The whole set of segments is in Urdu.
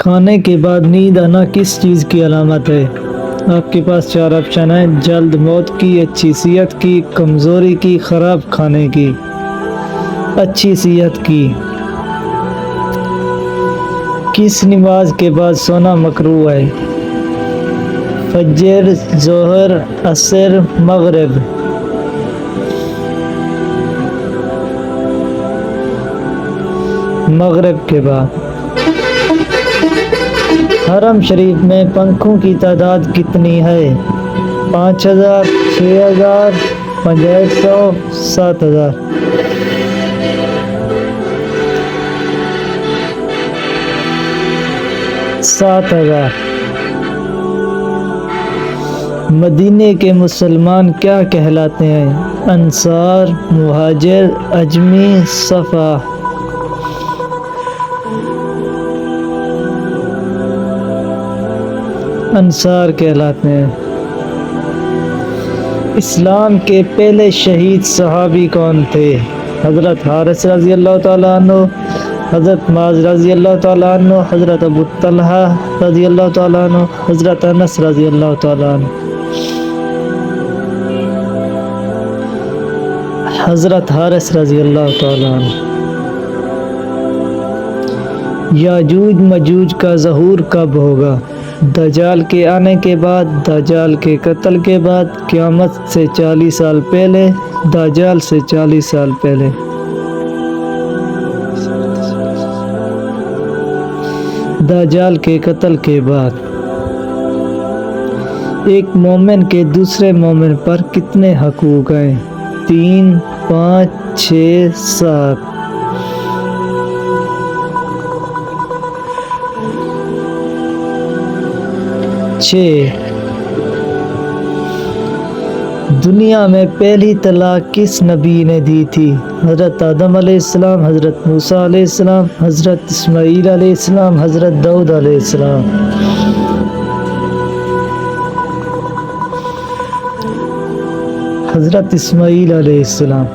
کھانے کے بعد نیند آنا کس چیز کی علامت ہے؟ آپ کے پاس 4 آپشن ہیں: جلد موت کی، اچھی صحت کی، کمزوری کی، خراب کھانے کی۔ اچھی صحت کی۔ کس نماز کے بعد سونا مکروہ ہے؟ فجر، ظہر، عصر، مغرب۔ مغرب کے بعد۔ حرم شریف میں پنکھوں کی تعداد کتنی ہے؟ 5000، 6000، 6500، 7000۔ 7000۔ مدینے کے مسلمان کیا کہلاتے ہیں؟ انصار، مہاجر، اجمی، صفا۔ انصار کہلاتے ہیں۔ اسلام کے پہلے شہید صحابی کون تھے؟ حضرت حارث رضی اللہ تعالیٰ عنہ، حضرت معاذ رضی اللہ تعالیٰ عنہ، حضرت ابو طلحہ رضی اللہ تعالیٰ عنہ، حضرت انس رضی اللہ تعالیٰ عنہ۔ حضرت حارث رضی اللہ تعالیٰ عنہ۔ یاجوج ماجوج کا ظہور کب ہوگا؟ دجال کے آنے کے بعد، دجال کے قتل کے بعد، قیامت سے 40 سال پہلے، دجال سے 40 سال پہلے۔ دجال کے قتل کے بعد۔ ایک مومن کے دوسرے مومن پر کتنے حقوق ہیں؟ 3، 5، 6، 7۔ 6۔ دنیا میں پہلی طلاق کس نبی نے دی تھی؟ حضرت آدم علیہ السلام، حضرت موسیٰ علیہ السلام، حضرت اسماعیل علیہ السلام، حضرت داؤد علیہ السلام۔ حضرت اسماعیل علیہ السلام۔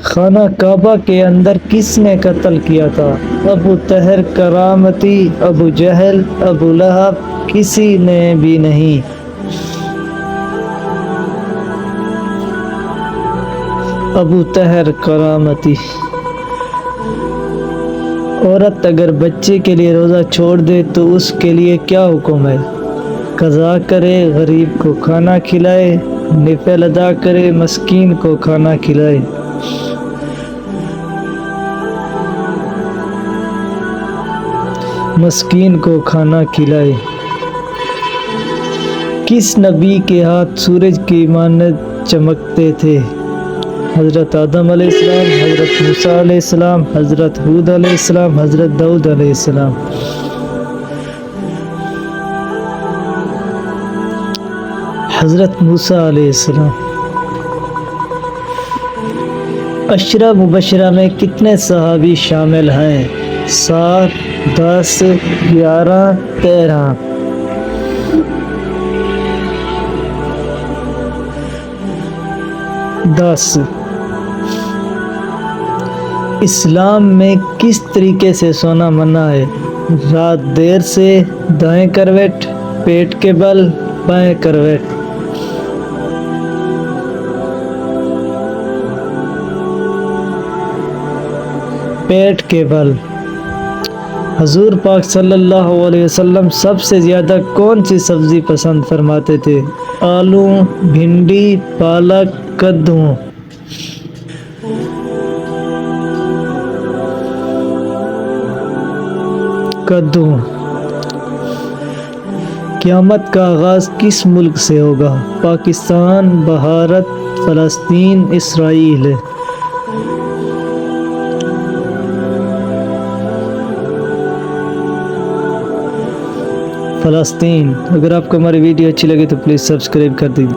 خانہ کعبہ کے اندر کس نے قتل کیا تھا؟ ابو طاہر کرامتی، ابو جہل، ابو لہب، کسی نے بھی نہیں۔ ابو طاہر کرامتی۔ عورت اگر بچے کے لیے روزہ چھوڑ دے تو اس کے لیے کیا حکم ہے؟ قضا کرے، غریب کو کھانا کھلائے، نفل ادا کرے، مسکین کو کھانا کھلائے۔ مسکین کو کھانا کھلائے۔ کس نبی کے ہاتھ سورج کی مانند چمکتے تھے؟ حضرت آدم علیہ السلام، حضرت موسیٰ علیہ السلام، حضرت ہود علیہ السلام، حضرت داؤد علیہ السلام۔ حضرت موسیٰ علیہ السلام۔ عشرہ مبشرہ میں کتنے صحابی شامل ہیں؟ 7، 10، 11، 13۔ 10۔ اسلام میں کس طریقے سے سونا منع ہے؟ رات دیر سے، دائیں کروٹ، پیٹ کے بل، بائیں کروٹ۔ پیٹ کے بل۔ حضور پاک صلی اللہ علیہ وسلم سب سے زیادہ کون سی سبزی پسند فرماتے تھے؟ آلو، بھنڈی، پالک، کدو۔ کدو۔ قیامت کا آغاز کس ملک سے ہوگا؟ پاکستان، بھارت، فلسطین، اسرائیل۔ فلسطین۔ اگر آپ کو ہماری ویڈیو اچھی لگے تو پلیز سبسکرائب کر دیجیے۔